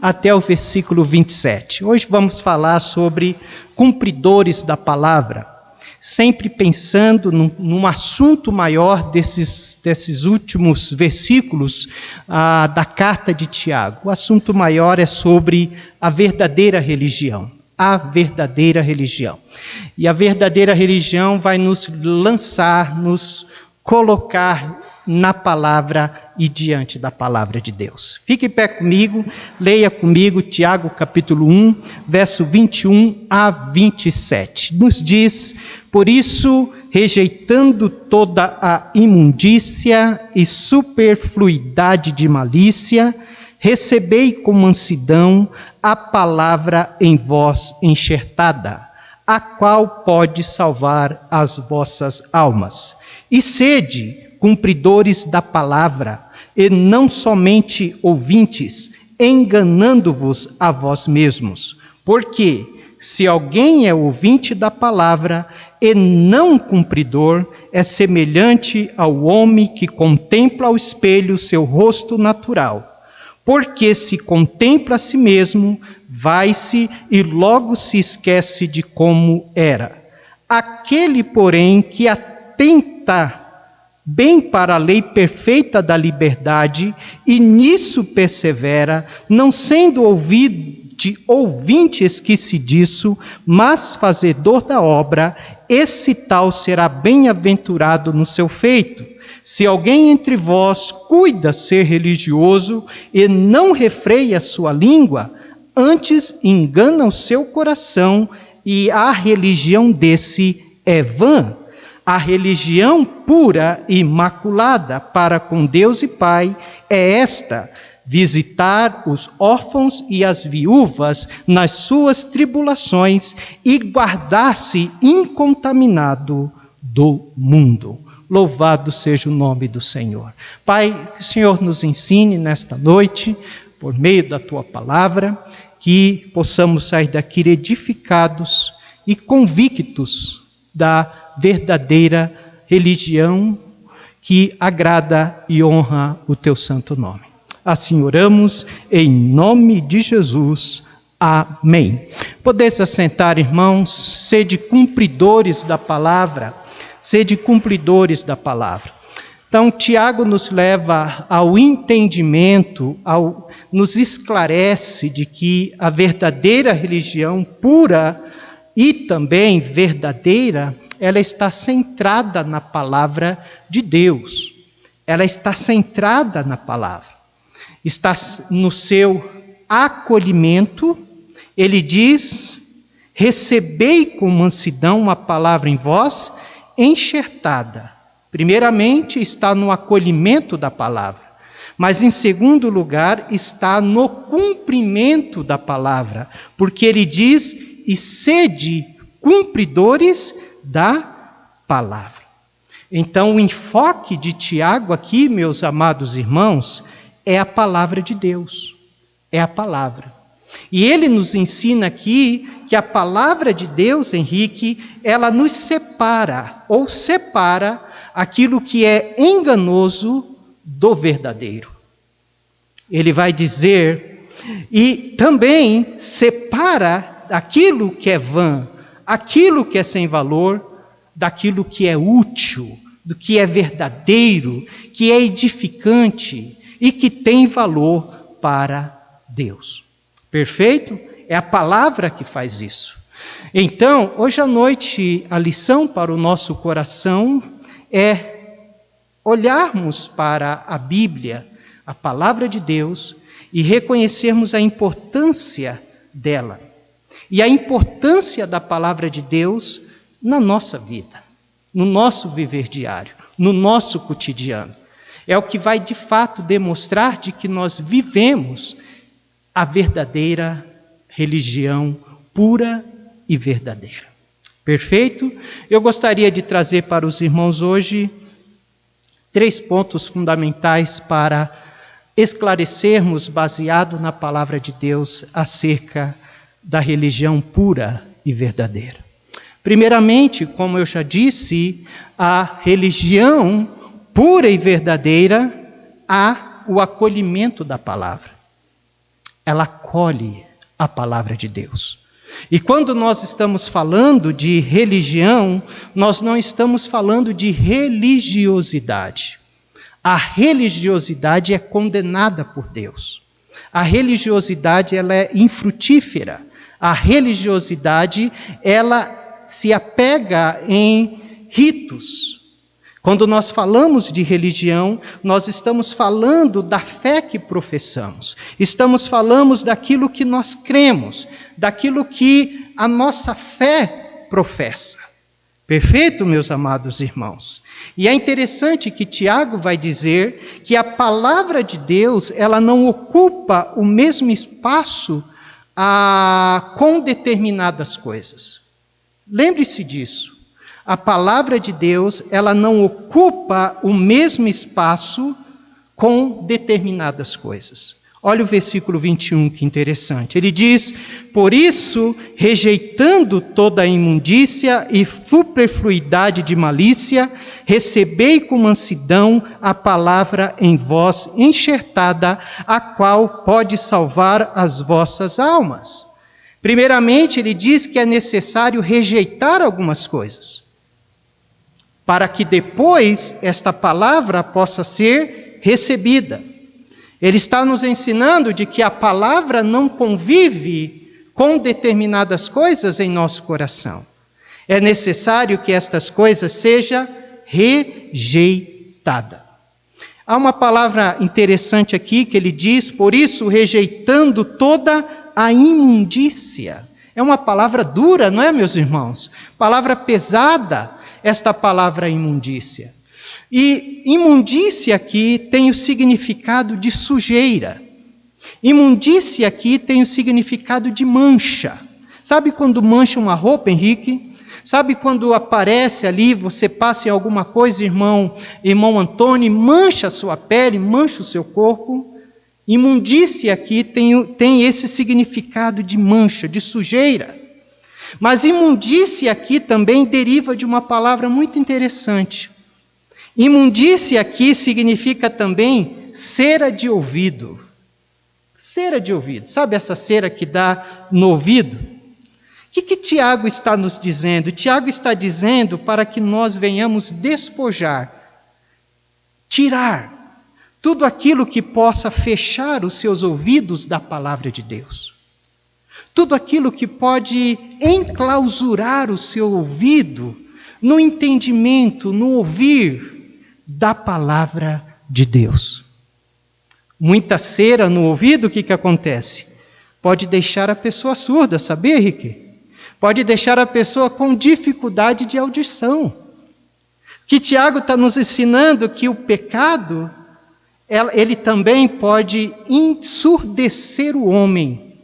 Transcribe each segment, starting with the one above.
até o versículo 27. Hoje vamos falar sobre cumpridores da palavra, sempre pensando num assunto maior desses últimos versículos da carta de Tiago. O assunto maior é sobre a verdadeira religião. A verdadeira religião. E a verdadeira religião vai nos lançar, nos colocar na palavra e diante da palavra de Deus. Fique em pé comigo, leia comigo Tiago capítulo 1, verso 21 a 27. Nos diz: por isso, rejeitando toda a imundícia e superfluidade de malícia, recebei com mansidão a palavra em vós enxertada, a qual pode salvar as vossas almas. E sede cumpridores da palavra, e não somente ouvintes, enganando-vos a vós mesmos. Porque, se alguém é ouvinte da palavra e não cumpridor, é semelhante ao homem que contempla ao espelho seu rosto natural. Porque se contempla a si mesmo, vai-se e logo se esquece de como era. Aquele, porém, que atenta bem para a lei perfeita da liberdade e nisso persevera, não sendo ouvinte esquece disso, mas fazedor da obra, esse tal será bem-aventurado no seu feito. Se alguém entre vós cuida ser religioso e não refreia sua língua, antes engana o seu coração, e a religião desse é vã. A religião pura e imaculada para com Deus e Pai é esta: visitar os órfãos e as viúvas nas suas tribulações e guardar-se incontaminado do mundo. Louvado seja o nome do Senhor. Pai, que o Senhor nos ensine nesta noite, por meio da Tua palavra, que possamos sair daqui edificados e convictos da verdadeira religião que agrada e honra o Teu santo nome. Assim oramos, em nome de Jesus. Amém. Podeis assentar, irmãos, sede cumpridores da palavra, sede cumpridores da palavra. Então, Tiago nos leva ao entendimento, nos esclarece de que a verdadeira religião pura e também verdadeira, ela está centrada na palavra de Deus. Ela está centrada na palavra. Está no seu acolhimento. Ele diz: recebei com mansidão a palavra em vós, enxertada. Primeiramente, está no acolhimento da palavra, mas em segundo lugar, está no cumprimento da palavra, porque ele diz: e sede cumpridores da palavra. Então, o enfoque de Tiago aqui, meus amados irmãos, é a palavra de Deus, é a palavra. E ele nos ensina aqui que a palavra de Deus, Henrique, ela nos separa, ou separa aquilo que é enganoso do verdadeiro. Ele vai dizer, e também separa aquilo que é vã, aquilo que é sem valor, daquilo que é útil, do que é verdadeiro, que é edificante e que tem valor para Deus. Perfeito? É a palavra que faz isso. Então, hoje à noite, a lição para o nosso coração é olharmos para a Bíblia, a palavra de Deus, e reconhecermos a importância dela. E a importância da palavra de Deus na nossa vida, no nosso viver diário, no nosso cotidiano. É o que vai de fato demonstrar de que nós vivemos a verdadeira religião pura e verdadeira. Perfeito? Eu gostaria de trazer para os irmãos hoje 3 pontos fundamentais para esclarecermos, baseado na palavra de Deus, acerca da religião pura e verdadeira. Primeiramente, como eu já disse, a religião pura e verdadeira há o acolhimento da palavra. ela acolhe a palavra de Deus. E quando nós estamos falando de religião, nós não estamos falando de religiosidade. A religiosidade é condenada por Deus. A religiosidade, ela é infrutífera. A religiosidade, ela se apega em ritos. Quando nós falamos de religião, nós estamos falando da fé que professamos. Falamos daquilo que nós cremos, daquilo que a nossa fé professa. Perfeito, meus amados irmãos? E é interessante que Tiago vai dizer que a palavra de Deus, ela não ocupa o mesmo espaço com determinadas coisas. Lembre-se disso. A palavra de Deus, ela não ocupa o mesmo espaço com determinadas coisas. Olha o versículo 21, que interessante. Ele diz: por isso, rejeitando toda a imundícia e superfluidade de malícia, recebei com mansidão a palavra em vós enxertada, a qual pode salvar as vossas almas. Primeiramente, ele diz que é necessário rejeitar algumas coisas, para que depois esta palavra possa ser recebida. Ele está nos ensinando de que a palavra não convive com determinadas coisas em nosso coração. É necessário que estas coisas sejam rejeitadas. Há uma palavra interessante aqui que ele diz: por isso, rejeitando toda a imundícia. É uma palavra dura, não é, meus irmãos? Palavra pesada, esta palavra imundícia. E imundícia aqui tem o significado de sujeira. Imundícia aqui tem o significado de mancha. Sabe quando mancha uma roupa, Henrique? Sabe quando aparece ali, você passa em alguma coisa, irmão Antônio, mancha a sua pele, mancha o seu corpo? Imundícia aqui tem esse significado de mancha, de sujeira. Mas imundícia aqui também deriva de uma palavra muito interessante. Imundícia aqui significa também cera de ouvido. Cera de ouvido. Sabe essa cera que dá no ouvido? O que Tiago está nos dizendo? Tiago está dizendo para que nós venhamos despojar, tirar tudo aquilo que possa fechar os seus ouvidos da palavra de Deus. Tudo aquilo que pode enclausurar o seu ouvido no entendimento, no ouvir da palavra de Deus. Muita cera no ouvido, o que acontece? Pode deixar a pessoa surda, sabia, Henrique? Pode deixar a pessoa com dificuldade de audição. Que Tiago está nos ensinando que o pecado, ele também pode ensurdecer o homem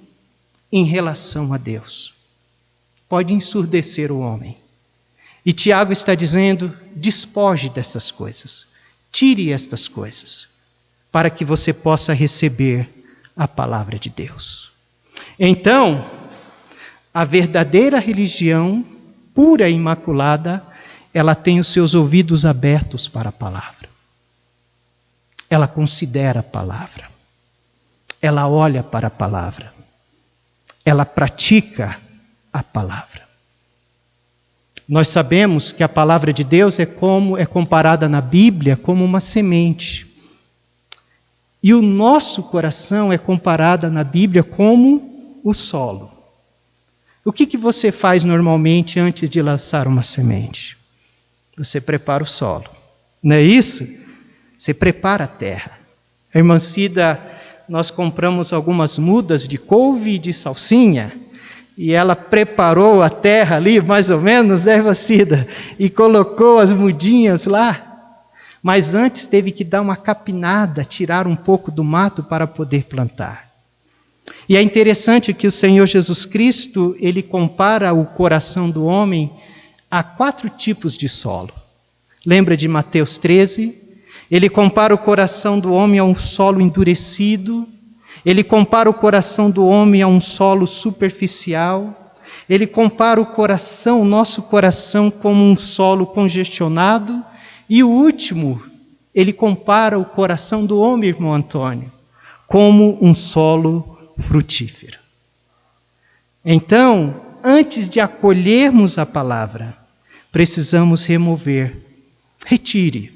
em relação a Deus. Pode ensurdecer o homem. E Tiago está dizendo: despoje dessas coisas, tire estas coisas, para que você possa receber a palavra de Deus. Então, a verdadeira religião, pura e imaculada, ela tem os seus ouvidos abertos para a palavra. Ela considera a palavra. Ela olha para a palavra. Ela pratica a palavra. Nós sabemos que a palavra de Deus é comparada na Bíblia como uma semente. E o nosso coração é comparado na Bíblia como o solo. O que você faz normalmente antes de lançar uma semente? Você prepara o solo. Não é isso? Você prepara a terra. A irmã Cida, nós compramos algumas mudas de couve e de salsinha, e ela preparou a terra ali, mais ou menos, né, irmã Cida? E colocou as mudinhas lá. Mas antes teve que dar uma capinada, tirar um pouco do mato para poder plantar. E é interessante que o Senhor Jesus Cristo, ele compara o coração do homem a 4 tipos de solo. Lembra de Mateus 13? Ele compara o coração do homem a um solo endurecido. Ele compara o coração do homem a um solo superficial. Ele compara o nosso coração, como um solo congestionado. E o último, ele compara o coração do homem, irmão Antônio, como um solo frutífero. Então, antes de acolhermos a palavra, precisamos retire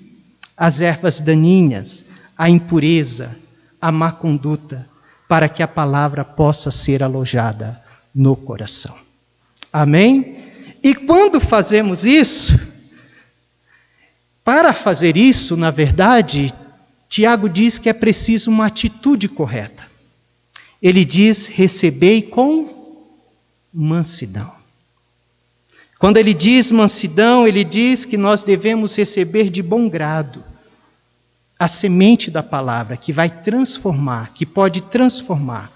as ervas daninhas, a impureza, a má conduta, para que a palavra possa ser alojada no coração. Amém? E quando fazemos isso, para fazer isso, na verdade, Tiago diz que é preciso uma atitude correta. Ele diz: recebei com mansidão. Quando ele diz mansidão, ele diz que nós devemos receber de bom grado a semente da palavra que vai transformar, que pode transformar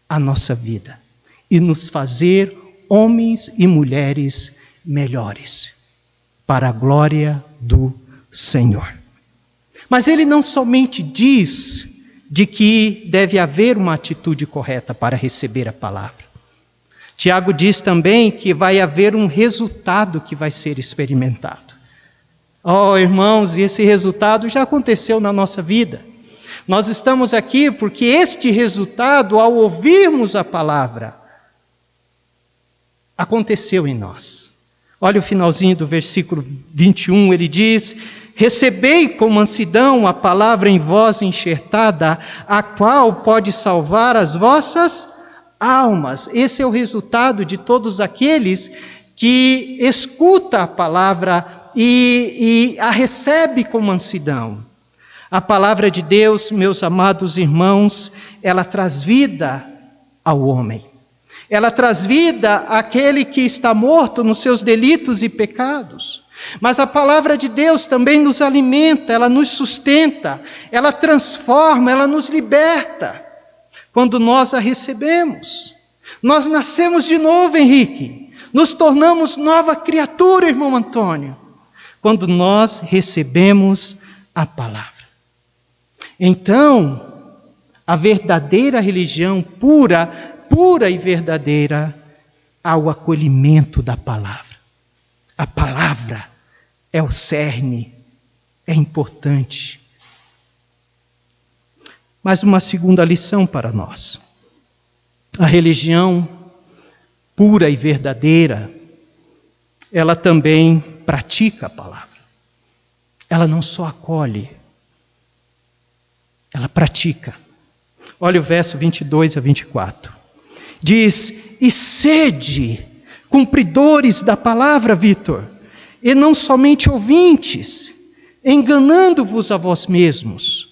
a nossa vida e nos fazer homens e mulheres melhores, para a glória do Senhor. Mas ele não somente diz de que deve haver uma atitude correta para receber a palavra. Tiago diz também que vai haver um resultado que vai ser experimentado. Oh, irmãos, e esse resultado já aconteceu na nossa vida. Nós estamos aqui porque este resultado, ao ouvirmos a palavra, aconteceu em nós. Olha o finalzinho do versículo 21, ele diz: recebei com mansidão a palavra em vós enxertada, a qual pode salvar as vossas almas. Esse é o resultado de todos aqueles que escutam a palavra e a recebe com mansidão. A palavra de Deus, meus amados irmãos, ela traz vida ao homem. Ela traz vida àquele que está morto nos seus delitos e pecados. Mas a palavra de Deus também nos alimenta, ela nos sustenta, ela transforma, ela nos liberta. Quando nós a recebemos, nós nascemos de novo, Henrique. Nos tornamos nova criatura, irmão Antônio, quando nós recebemos a palavra. Então, a verdadeira religião pura e verdadeira, ao acolhimento da palavra. A palavra é o cerne, é importante. Mas uma segunda lição para nós. A religião pura e verdadeira, ela também pratica a palavra. Ela não só acolhe, ela pratica. Olha o verso 22 a 24. Diz: e sede cumpridores da palavra, Vitor, e não somente ouvintes, enganando-vos a vós mesmos.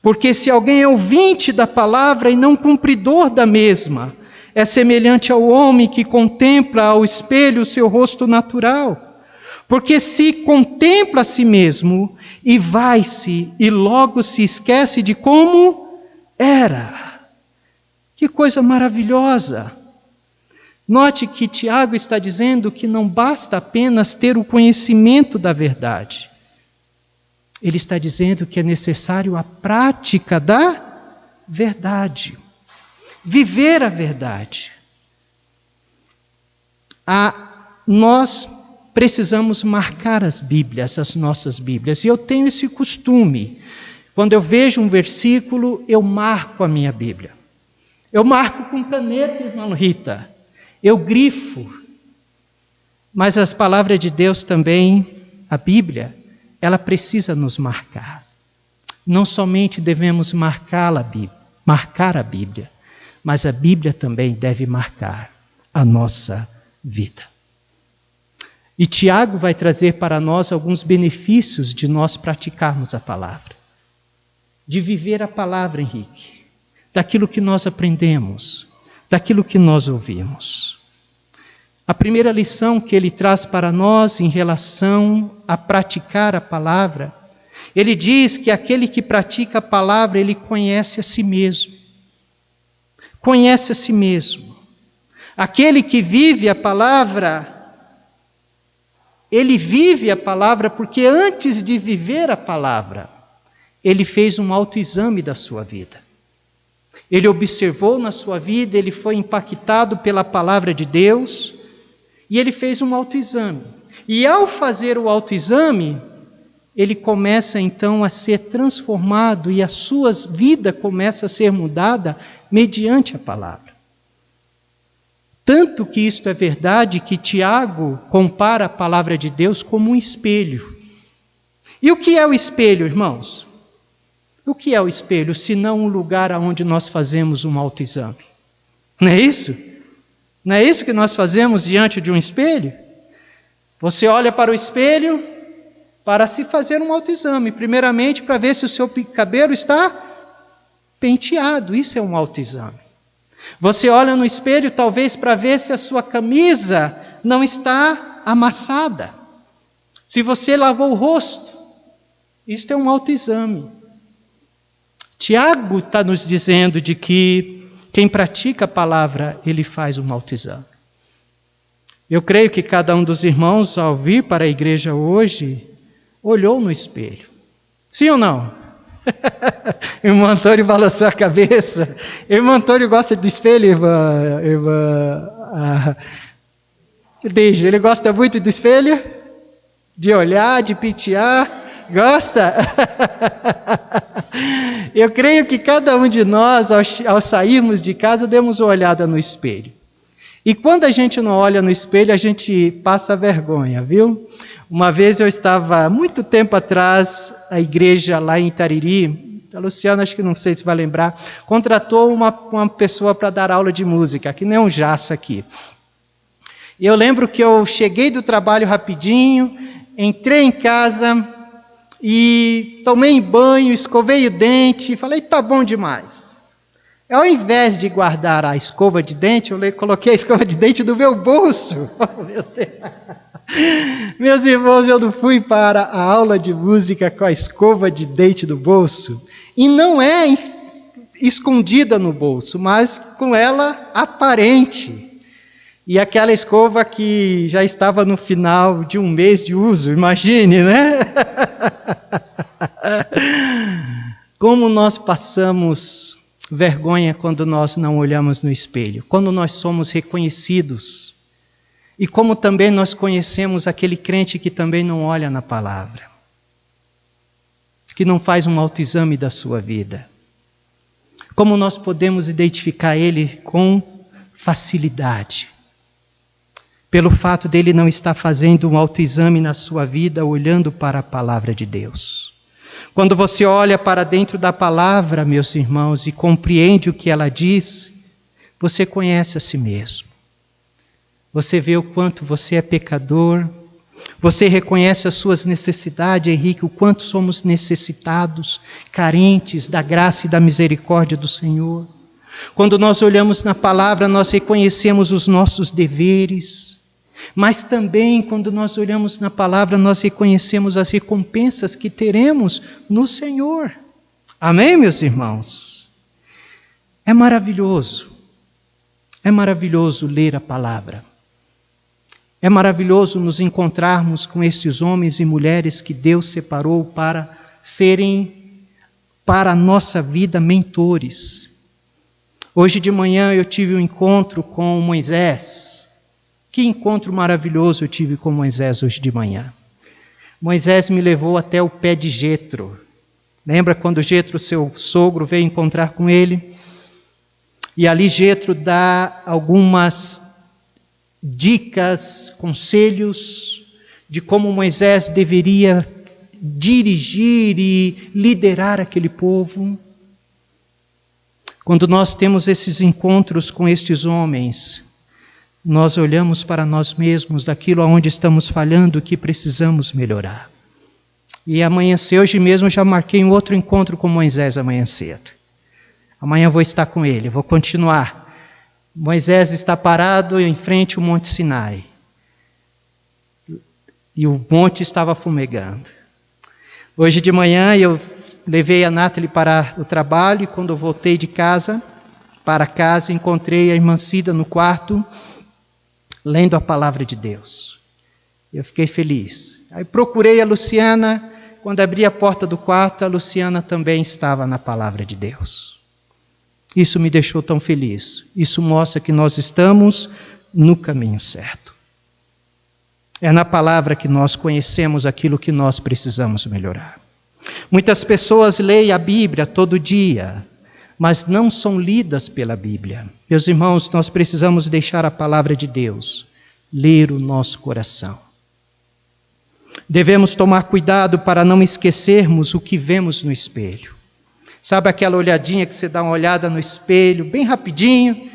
Porque se alguém é ouvinte da palavra e não cumpridor da mesma, é semelhante ao homem que contempla ao espelho o seu rosto natural. Porque se contempla a si mesmo e vai-se e logo se esquece de como era. Que coisa maravilhosa! Note que Tiago está dizendo que não basta apenas ter o conhecimento da verdade. Ele está dizendo que é necessário a prática da verdade. Viver a verdade. Nós precisamos marcar as Bíblias, as nossas Bíblias. E eu tenho esse costume. Quando eu vejo um versículo, eu marco a minha Bíblia. Eu marco com caneta, irmã Rita. Eu grifo. Mas as palavras de Deus também, a Bíblia, ela precisa nos marcar. Não somente devemos marcar a Bíblia, mas a Bíblia também deve marcar a nossa vida. E Tiago vai trazer para nós alguns benefícios de nós praticarmos a palavra. De viver a palavra, Henrique. Daquilo que nós aprendemos, daquilo que nós ouvimos. A primeira lição que ele traz para nós em relação a praticar a palavra, ele diz que aquele que pratica a palavra, ele conhece a si mesmo. Conhece a si mesmo. Aquele que vive a palavra, ele vive a palavra porque antes de viver a palavra, ele fez um autoexame da sua vida. Ele observou na sua vida, ele foi impactado pela palavra de Deus e ele fez um autoexame. E ao fazer o autoexame, ele começa então a ser transformado e a sua vida começa a ser mudada mediante a palavra. Tanto que isto é verdade que Tiago compara a palavra de Deus como um espelho. E o que é o espelho, irmãos? O que é o espelho, senão um lugar onde nós fazemos um autoexame? Não é isso? Não é isso que nós fazemos diante de um espelho? Você olha para o espelho para se fazer um autoexame, primeiramente para ver se o seu cabelo está penteado, isso é um autoexame. Você olha no espelho talvez para ver se a sua camisa não está amassada, se você lavou o rosto, isso é um autoexame. Tiago está nos dizendo de que quem pratica a palavra, ele faz um autoexame. Eu creio que cada um dos irmãos, ao vir para a igreja hoje, olhou no espelho. Sim ou não? Irmão Antônio balançou a cabeça. Irmão Antônio gosta do espelho, irmã Deja, ele gosta muito do espelho? De olhar, de pentear? Gosta? Eu creio que cada um de nós, ao sairmos de casa, demos uma olhada no espelho. E quando a gente não olha no espelho, a gente passa vergonha, viu? Uma vez eu estava, muito tempo atrás, a igreja lá em Itariri, a Luciana, acho que não sei se vai lembrar, contratou uma pessoa para dar aula de música, que nem um jaça aqui. E eu lembro que eu cheguei do trabalho rapidinho, entrei em casa e tomei banho, escovei o dente, falei, tá bom demais. Ao invés de guardar a escova de dente, eu coloquei a escova de dente no meu bolso. Oh, meu Deus. Meus irmãos, eu não fui para a aula de música com a escova de dente do bolso, e não é escondida no bolso, mas com ela aparente. E aquela escova que já estava no final de um mês de uso, imagine, né? Como nós passamos vergonha quando nós não olhamos no espelho, quando nós somos reconhecidos. E como também nós conhecemos aquele crente que também não olha na palavra, que não faz um autoexame da sua vida. Como nós podemos identificar ele com facilidade? Pelo fato dele não estar fazendo um autoexame na sua vida, olhando para a palavra de Deus. Quando você olha para dentro da palavra, meus irmãos, e compreende o que ela diz, você conhece a si mesmo. Você vê o quanto você é pecador, você reconhece as suas necessidades, Henrique, o quanto somos necessitados, carentes da graça e da misericórdia do Senhor. Quando nós olhamos na palavra, nós reconhecemos os nossos deveres, mas também quando nós olhamos na palavra, nós reconhecemos as recompensas que teremos no Senhor. Amém, meus irmãos? É maravilhoso ler a palavra. É maravilhoso nos encontrarmos com esses homens e mulheres que Deus separou para serem, para a nossa vida, mentores. Hoje de manhã eu tive um encontro com Moisés. Que encontro maravilhoso eu tive com Moisés hoje de manhã. Moisés me levou até o pé de Jetro. Lembra quando Jetro, seu sogro, veio encontrar com ele? E ali Jetro dá algumas dicas, conselhos de como Moisés deveria dirigir e liderar aquele povo. Quando nós temos esses encontros com estes homens, nós olhamos para nós mesmos, daquilo aonde estamos falhando, que precisamos melhorar. E amanhecer, hoje mesmo já marquei um outro encontro com Moisés amanhã cedo. Amanhã vou estar com ele, vou continuar. Moisés está parado em frente ao Monte Sinai. E o monte estava fumegando. Hoje de manhã eu levei a Nathalie para o trabalho e quando eu voltei para casa, encontrei a irmã Cida no quarto, lendo a palavra de Deus. Eu fiquei feliz. Aí procurei a Luciana, quando abri a porta do quarto, a Luciana também estava na palavra de Deus. Isso me deixou tão feliz. Isso mostra que nós estamos no caminho certo. É na palavra que nós conhecemos aquilo que nós precisamos melhorar. Muitas pessoas leem a Bíblia todo dia, mas não são lidas pela Bíblia. Meus irmãos, nós precisamos deixar a palavra de Deus ler o nosso coração. Devemos tomar cuidado para não esquecermos o que vemos no espelho. Sabe aquela olhadinha que você dá uma olhada no espelho, bem rapidinho,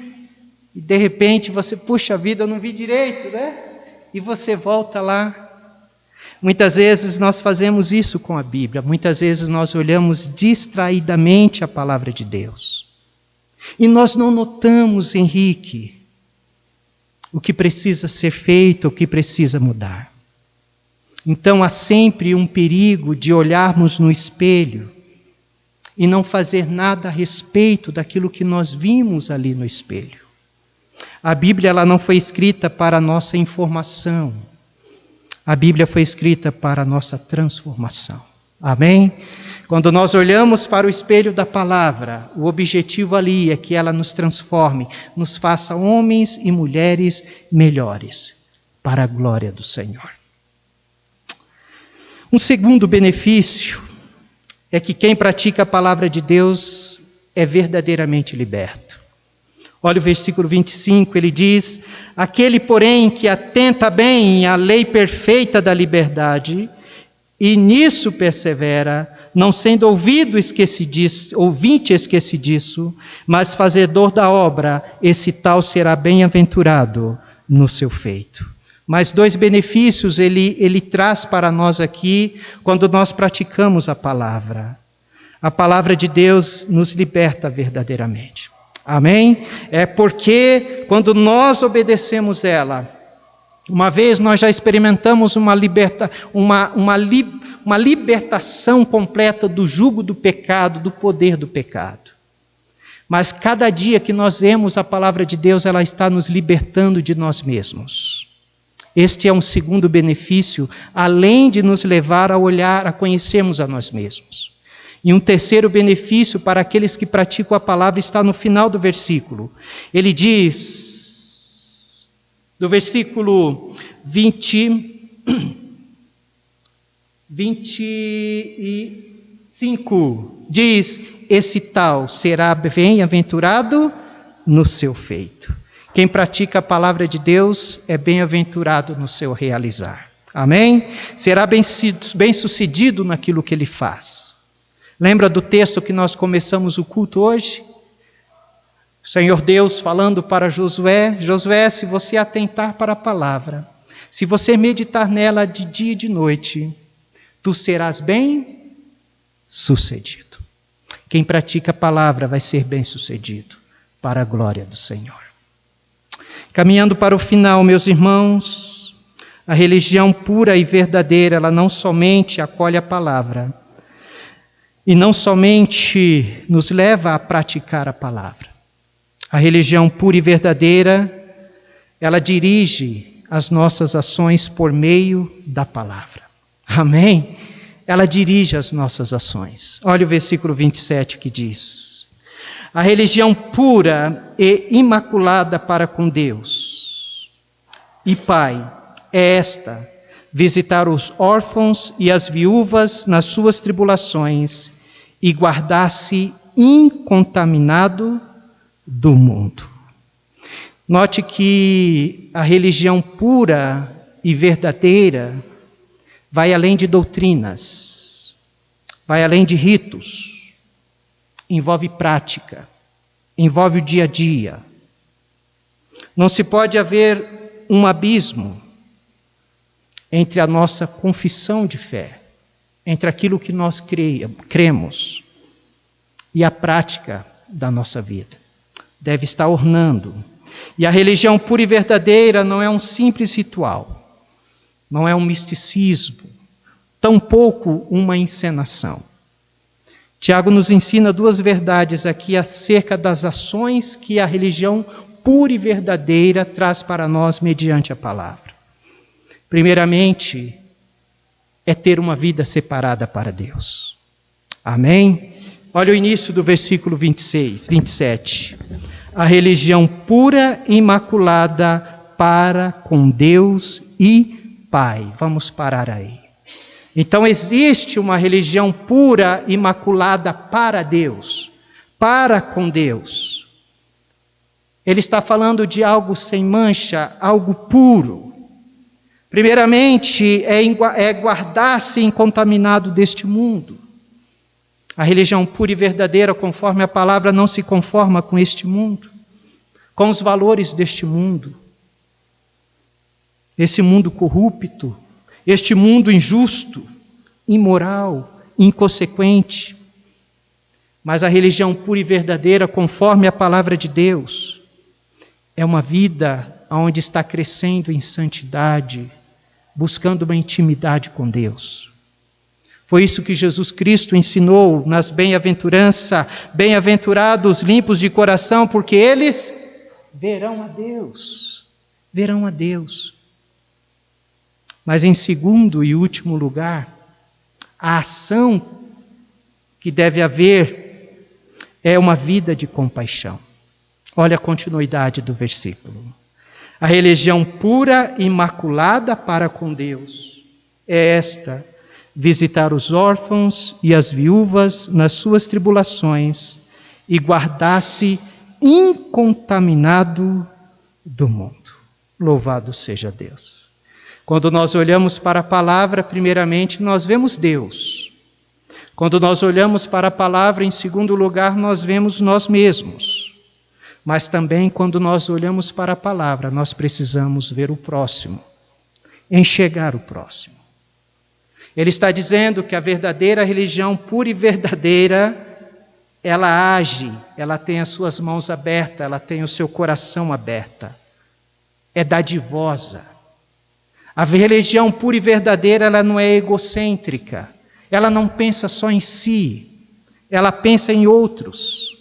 e de repente você, puxa vida, eu não vi direito, né? E você volta lá. Muitas vezes nós fazemos isso com a Bíblia, muitas vezes nós olhamos distraidamente a palavra de Deus. E nós não notamos, Henrique, o que precisa ser feito, o que precisa mudar. Então há sempre um perigo de olharmos no espelho e não fazer nada a respeito daquilo que nós vimos ali no espelho. A Bíblia ela não foi escrita para a nossa informação. A Bíblia foi escrita para a nossa transformação. Amém? Quando nós olhamos para o espelho da palavra, o objetivo ali é que ela nos transforme, nos faça homens e mulheres melhores, para a glória do Senhor. Um segundo benefício é que quem pratica a palavra de Deus é verdadeiramente liberto. Olha o versículo 25, ele diz: aquele, porém, que atenta bem à lei perfeita da liberdade, e nisso persevera, não sendo ouvinte esquecidiço, mas fazedor da obra, esse tal será bem-aventurado no seu feito. Mas dois benefícios ele traz para nós aqui, quando nós praticamos a palavra. A palavra de Deus nos liberta verdadeiramente. Amém? É porque quando nós obedecemos ela, uma vez nós já experimentamos uma libertação completa do jugo do pecado, do poder do pecado. Mas cada dia que nós lemos a palavra de Deus, ela está nos libertando de nós mesmos. Este é um segundo benefício, além de nos levar a olhar, a conhecermos a nós mesmos. E um terceiro benefício para aqueles que praticam a palavra está no final do versículo. Ele diz, do versículo 25, diz: esse tal será bem-aventurado no seu feito. Quem pratica a palavra de Deus é bem-aventurado no seu realizar. Amém? Será bem-sucedido naquilo que ele faz. Lembra do texto que nós começamos o culto hoje? O Senhor Deus falando para Josué: Josué, se você atentar para a palavra, se você meditar nela de dia e de noite, tu serás bem-sucedido. Quem pratica a palavra vai ser bem-sucedido para a glória do Senhor. Caminhando para o final, meus irmãos, a religião pura e verdadeira, ela não somente acolhe a palavra, e não somente nos leva a praticar a palavra. A religião pura e verdadeira, ela dirige as nossas ações por meio da palavra. Amém? Ela dirige as nossas ações. Olha o versículo 27 que diz: a religião pura e imaculada para com Deus e Pai é esta: visitar os órfãos e as viúvas nas suas tribulações e guardar-se incontaminado do mundo. Note que a religião pura e verdadeira vai além de doutrinas, vai além de ritos, envolve prática, envolve o dia a dia. Não se pode haver um abismo entre a nossa confissão de fé, entre aquilo que nós cremos e a prática da nossa vida. Deve estar ornando. E a religião pura e verdadeira não é um simples ritual, não é um misticismo, tampouco uma encenação. Tiago nos ensina duas verdades aqui acerca das ações que a religião pura e verdadeira traz para nós mediante a palavra. Primeiramente, é ter uma vida separada para Deus. Amém? Olha o início do versículo 27. A religião pura e imaculada para com Deus e Pai. Vamos parar aí. Então existe uma religião pura, imaculada para Deus, para com Deus. Ele está falando de algo sem mancha, algo puro. Primeiramente, é guardar-se incontaminado deste mundo. A religião pura e verdadeira, conforme a palavra, não se conforma com este mundo, com os valores deste mundo. Esse mundo corrupto, este mundo injusto, imoral, inconsequente. Mas a religião pura e verdadeira, conforme a palavra de Deus, é uma vida onde está crescendo em santidade, buscando uma intimidade com Deus. Foi isso que Jesus Cristo ensinou nas bem-aventuranças: bem-aventurados limpos de coração, porque eles verão a Deus. Verão a Deus. Mas em segundo e último lugar, a ação que deve haver é uma vida de compaixão. Olha a continuidade do versículo. A religião pura, imaculada para com Deus é esta: visitar os órfãos e as viúvas nas suas tribulações e guardar-se incontaminado do mundo. Louvado seja Deus. Quando nós olhamos para a palavra, primeiramente, nós vemos Deus. Quando nós olhamos para a palavra, em segundo lugar, nós vemos nós mesmos. Mas também, quando nós olhamos para a palavra, nós precisamos ver o próximo, enxergar o próximo. Ele está dizendo que a verdadeira religião pura e verdadeira, ela age, ela tem as suas mãos abertas, ela tem o seu coração aberto. É dadivosa. A religião pura e verdadeira, ela não é egocêntrica. Ela não pensa só em si, ela pensa em outros.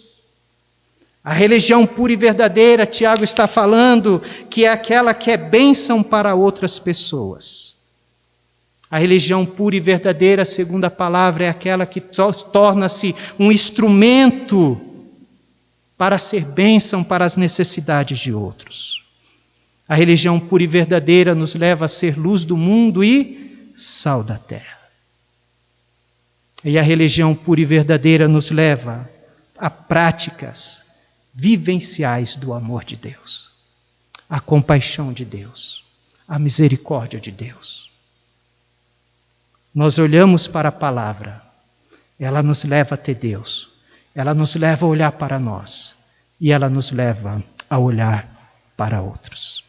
A religião pura e verdadeira, Tiago está falando, que é aquela que é bênção para outras pessoas. A religião pura e verdadeira, segundo a palavra, é aquela que torna-se um instrumento para ser bênção para as necessidades de outros. A religião pura e verdadeira nos leva a ser luz do mundo e sal da terra. E a religião pura e verdadeira nos leva a práticas vivenciais do amor de Deus, a compaixão de Deus, a misericórdia de Deus. Nós olhamos para a palavra, ela nos leva a ter Deus, ela nos leva a olhar para nós e ela nos leva a olhar para outros.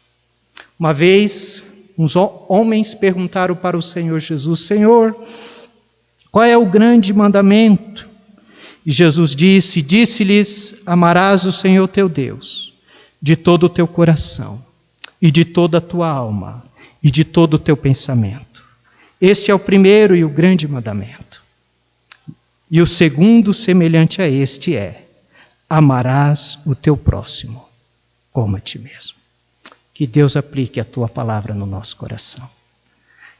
Uma vez, uns homens perguntaram para o Senhor Jesus: Senhor, qual é o grande mandamento? E Jesus disse-lhes: amarás o Senhor teu Deus de todo o teu coração e de toda a tua alma e de todo o teu pensamento. Este é o primeiro e o grande mandamento. E o segundo, semelhante a este, é: amarás o teu próximo como a ti mesmo. Que Deus aplique a tua palavra no nosso coração.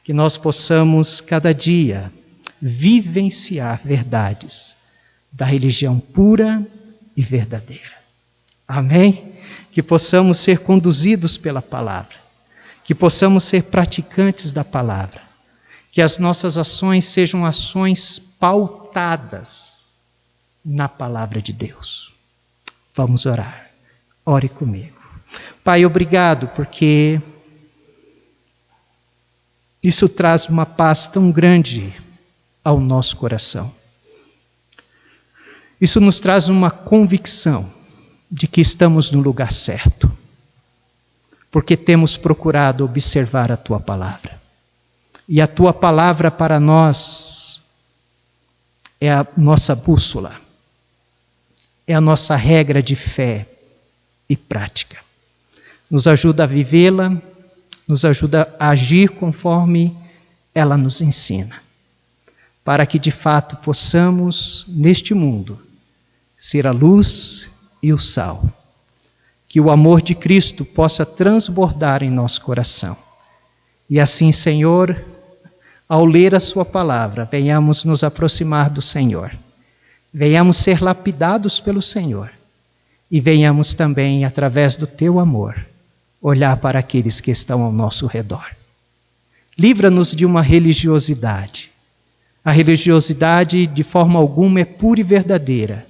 Que nós possamos, cada dia, vivenciar verdades da religião pura e verdadeira. Amém? Que possamos ser conduzidos pela palavra, que possamos ser praticantes da palavra, que as nossas ações sejam ações pautadas na palavra de Deus. Vamos orar. Ore comigo. Pai, obrigado, porque isso traz uma paz tão grande ao nosso coração. Isso nos traz uma convicção de que estamos no lugar certo, porque temos procurado observar a Tua palavra. E a Tua palavra para nós é a nossa bússola, é a nossa regra de fé e prática. Nos ajuda a vivê-la, nos ajuda a agir conforme ela nos ensina, para que de fato possamos, neste mundo, ser a luz e o sal, que o amor de Cristo possa transbordar em nosso coração. E assim, Senhor, ao ler a Sua palavra, venhamos nos aproximar do Senhor, venhamos ser lapidados pelo Senhor, e venhamos também, através do Teu amor, olhar para aqueles que estão ao nosso redor. Livra-nos de uma religiosidade. A religiosidade, de forma alguma, é pura e verdadeira,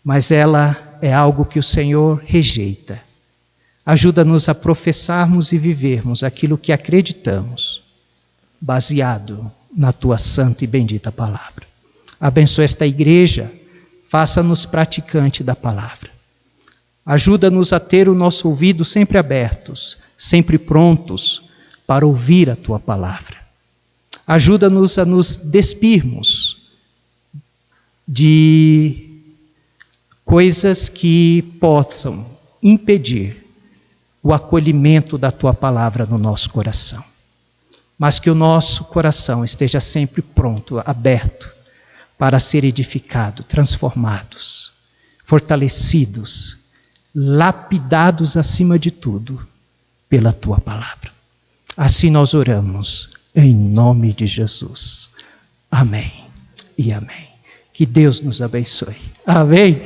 mas ela é algo que o Senhor rejeita. Ajuda-nos a professarmos e vivermos aquilo que acreditamos, baseado na tua santa e bendita palavra. Abençoa esta igreja, faça-nos praticante da palavra. Ajuda-nos a ter o nosso ouvido sempre abertos, sempre prontos para ouvir a tua palavra. Ajuda-nos a nos despirmos de coisas que possam impedir o acolhimento da tua palavra no nosso coração. Mas que o nosso coração esteja sempre pronto, aberto, para ser edificado, transformados, fortalecidos, lapidados acima de tudo pela tua palavra. Assim nós oramos, em nome de Jesus. Amém e amém. Que Deus nos abençoe. Amém.